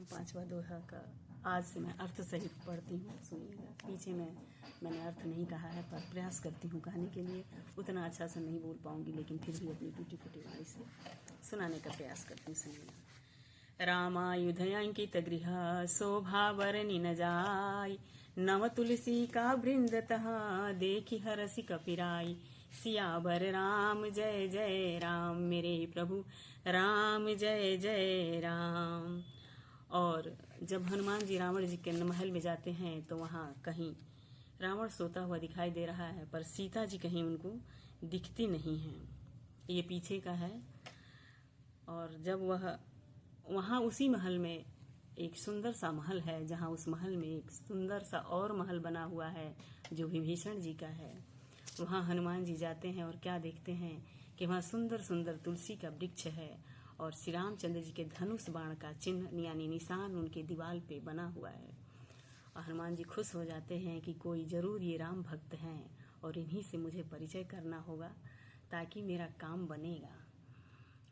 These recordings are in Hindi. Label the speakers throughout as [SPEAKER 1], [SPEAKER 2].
[SPEAKER 1] पांचवा दोहा का आज से मैं अर्थ सहित पढ़ती हूँ, सुनिएगा। पीछे मैंने अर्थ नहीं कहा है, पर प्रयास करती हूँ कहने के लिए। उतना अच्छा से नहीं बोल पाऊंगी, लेकिन फिर भी अपनी टूटी फूटी वाणी से सुनाने का प्रयास करती हूँ, सुनिएगा। रामायुधयांकित गृह शोभा वरनि न जाय, नव तुलसी का वृंदतः देखी हरसि कपिराई। सियावर राम जय जय राम, मेरे प्रभु राम जय जय राम। और जब हनुमान जी रावण जी के महल में जाते हैं तो वहाँ कहीं रावण सोता हुआ दिखाई दे रहा है, पर सीता जी कहीं उनको दिखती नहीं है। ये पीछे का है। और जब वह वहाँ उसी महल में एक सुंदर सा महल है, जहाँ उस महल में एक सुंदर सा और महल बना हुआ है जो विभीषण जी का है। वहाँ हनुमान जी जाते हैं और क्या देखते हैं कि वहाँ सुंदर सुंदर तुलसी का वृक्ष है और श्री रामचंद्र जी के धनुष बाण का चिन्ह यानी निशान उनके दीवाल पे बना हुआ है। और हनुमान जी खुश हो जाते हैं कि कोई जरूर ये राम भक्त हैं और इन्हीं से मुझे परिचय करना होगा ताकि मेरा काम बनेगा।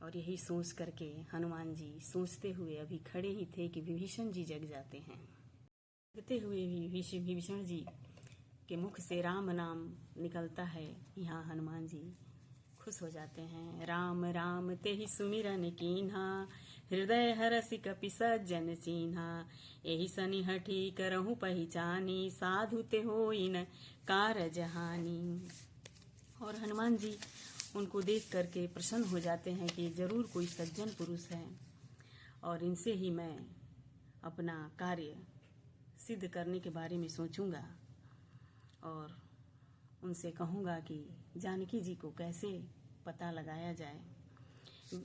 [SPEAKER 1] और यही सोच करके हनुमान जी सोचते हुए अभी खड़े ही थे कि विभीषण जी जग जाते हैं। जगते हुए विभीषण जी के मुख से राम नाम निकलता है। यहाँ हनुमान जी खुश हो जाते हैं। राम राम ते ही सुमिरन कीन्हा, हृदय हरसि कपि सज्जन चीन्हा। एहि सनि हठी करहु पहिचानी, साधु ते होई न कारज हानि। और हनुमान जी उनको देख करके प्रसन्न हो जाते हैं कि जरूर कोई सज्जन पुरुष है और इनसे ही मैं अपना कार्य सिद्ध करने के बारे में सोचूंगा और उनसे कहूँगा कि जानकी जी को कैसे पता लगाया जाए।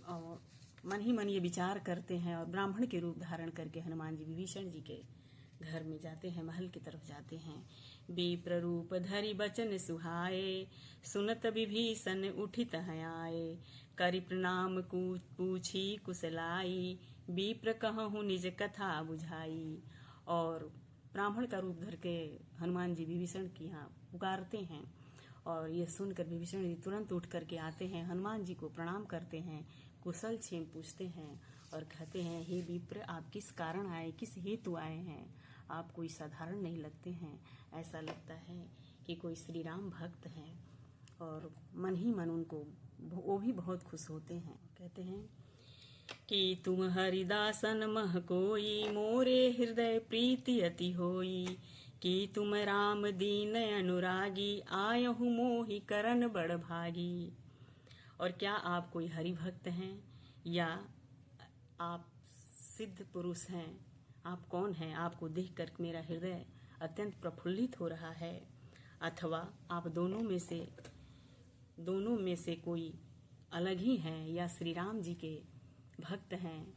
[SPEAKER 1] और मन ही मन ये विचार करते हैं और ब्राह्मण के रूप धारण करके हनुमान जी विभीषण जी के घर में जाते हैं, महल की तरफ जाते हैं। विप्र रूप धरि बचन सुहाए, सुनत विभीषण उठित आए। करि प्रणाम पूछी कुशलाई, विप्र कहूँ निज कथा बुझाई। और ब्राह्मण का रूप धर के हनुमान जी विभीषण की यहाँ पुकारते हैं और ये सुनकर विभीषण जी तुरंत उठ करके आते हैं, हनुमान जी को प्रणाम करते हैं, कुशल क्षेम पूछते हैं और कहते हैं, हे विप्र, आप किस कारण आए, किस हेतु आए हैं? आप कोई साधारण नहीं लगते हैं, ऐसा लगता है कि कोई श्री राम भक्त हैं। और मन ही मन उनको वो भी बहुत खुश होते हैं। कहते हैं कि तुम हरिदासन मह कोई, मोरे हृदय प्रीति अति होई। कि तुम राम दीन अनुरागी, आयहु मोहि करन बड़ भागी। और क्या आप कोई हरि भक्त हैं या आप सिद्ध पुरुष हैं? आप कौन हैं? आपको देखकर मेरा हृदय अत्यंत प्रफुल्लित हो रहा है। अथवा आप दोनों में से कोई अलग ही हैं या श्री राम जी के भक्त हैं,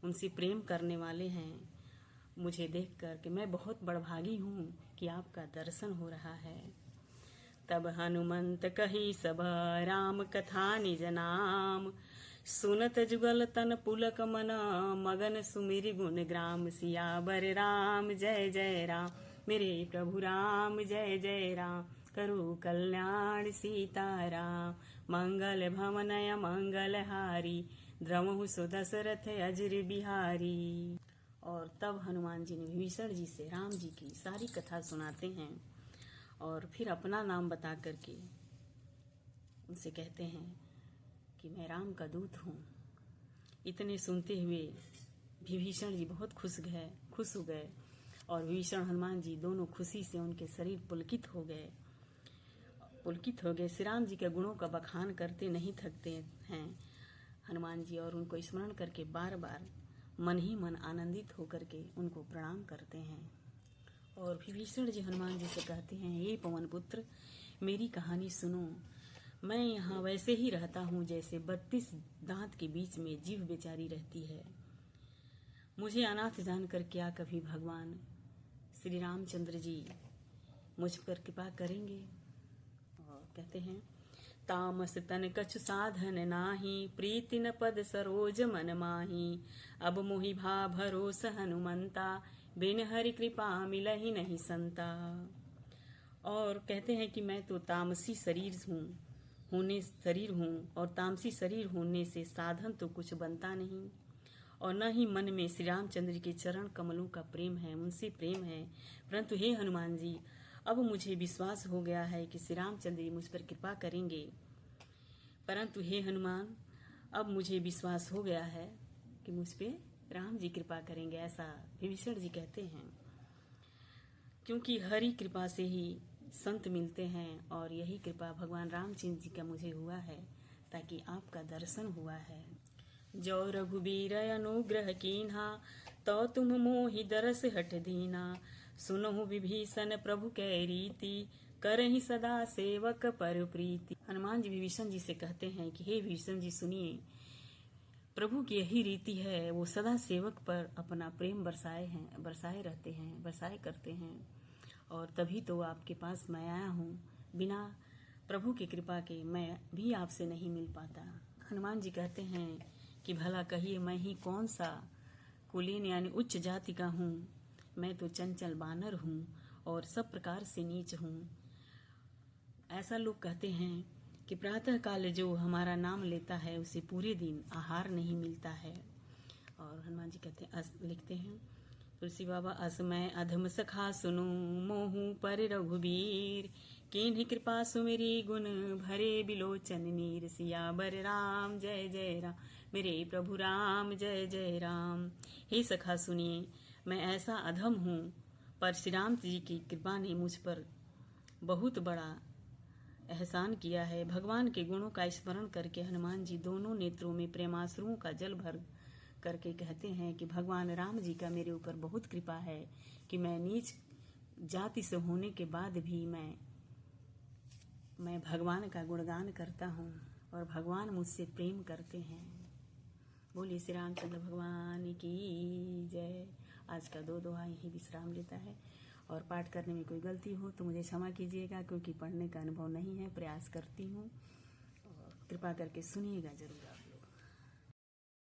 [SPEAKER 1] उनसे प्रेम करने वाले हैं। मुझे देखकर कि मैं बहुत बड़भागी हूँ कि आपका दर्शन हो रहा है। तब हनुमंत कही सब राम कथा निज नाम, सुनत जुगल तन पुलक मना, मगन सुमिरि गुण ग्राम। सियावर राम जय जय राम, मेरे प्रभु राम जय जय राम। करो कल्याण सीताराम, मंगल भवनय मंगल हारी। द्रवहु सुदशरथ अजर बिहारी। और तब हनुमान जी ने विभीषण जी से राम जी की सारी कथा सुनाते हैं और फिर अपना नाम बता करके उनसे कहते हैं कि मैं राम का दूत हूँ। इतने सुनते हुए विभीषण जी बहुत खुश हो गए और विभीषण हनुमान जी दोनों खुशी से उनके शरीर पुलकित हो गए। श्री राम जी के गुणों का बखान करते नहीं थकते हैं हनुमान जी और उनको स्मरण करके बार बार मन ही मन आनंदित होकर के उनको प्रणाम करते हैं। और विभीषण जी हनुमान जी से कहते हैं, हे पवन पुत्र, मेरी कहानी सुनो। मैं यहाँ वैसे ही रहता हूँ जैसे 32 दांत के बीच में जीव बेचारी रहती है। मुझे अनाथ जानकर क्या कभी भगवान श्री रामचंद्र जी मुझ पर कृपा करेंगे? और कहते हैं, तामस तन कछु साधन नाही, प्रीति न पद सरोज मन माही। अब मोहि भा भरोस हनुमंता, बिन हरि कृपा मिलहि नहीं संता। और कहते हैं कि मैं तो तामसी शरीर हूँ और तामसी शरीर होने से साधन तो कुछ बनता नहीं और न ही मन में श्री रामचंद्र के चरण कमलों का प्रेम है, उनसे प्रेम है। परंतु हे हनुमान जी, अब मुझे विश्वास हो गया है कि श्री रामचंद्र जी मुझ पर कृपा करेंगे। परंतु हे हनुमान, अब मुझे विश्वास हो गया है कि मुझ पे राम जी कृपा करेंगे, ऐसा विभीषण जी कहते हैं। क्योंकि हरि कृपा से ही संत मिलते हैं और यही कृपा भगवान रामचंद्र जी का मुझे हुआ है, ताकि आपका दर्शन हुआ है। जो रघुबीर अनुग्रह कीन्हा, तो तुम मोहि दरस हट दीना। सुनहु विभीषण प्रभु कै रीति, करहि सदा सेवक पर प्रीति। हनुमान जी विभीषण जी से कहते हैं कि हे विभीषण जी सुनिए, प्रभु की यही रीति है, वो सदा सेवक पर अपना प्रेम बरसाए रहते हैं, बरसाए करते हैं। और तभी तो आपके पास मैं आया हूँ। बिना प्रभु की कृपा के मैं भी आपसे नहीं मिल पाता। हनुमान जी कहते हैं कि भला कहिए मैं ही कौन सा कुलीन यानी उच्च जाति का हूँ। मैं तो चंचल बानर हूँ और सब प्रकार से नीच हूँ। ऐसा लोग कहते हैं कि प्रातः काल जो हमारा नाम लेता है उसे पूरे दिन आहार नहीं मिलता है। और हनुमान जी कहते हैं, लिखते हैं तुलसी बाबा, असमय अधम सखा सुनो, मोहू पर रघुबीर। किन्हि कृपा सुमेरी गुण, भरे बिलोचन नीर। सियावर राम जय जय राम, मेरे प्रभु राम जय जय राम। हे सखा सुनिए, मैं ऐसा अधम हूँ, पर श्री राम जी की कृपा ने मुझ पर बहुत बड़ा एहसान किया है। भगवान के गुणों का स्मरण करके हनुमान जी दोनों नेत्रों में प्रेमाश्रुओं का जल भर करके कहते हैं कि भगवान राम जी का मेरे ऊपर बहुत कृपा है कि मैं नीच जाति से होने के बाद भी मैं भगवान का गुणगान करता हूँ और भगवान मुझसे प्रेम करते हैं। बोलिए श्री रामचंद्र भगवान की जय। आज का दोहा यही विश्राम लेता है। और पाठ करने में कोई गलती हो तो मुझे क्षमा कीजिएगा, क्योंकि पढ़ने का अनुभव नहीं है, प्रयास करती हूँ। और कृपा करके सुनिएगा जरूर।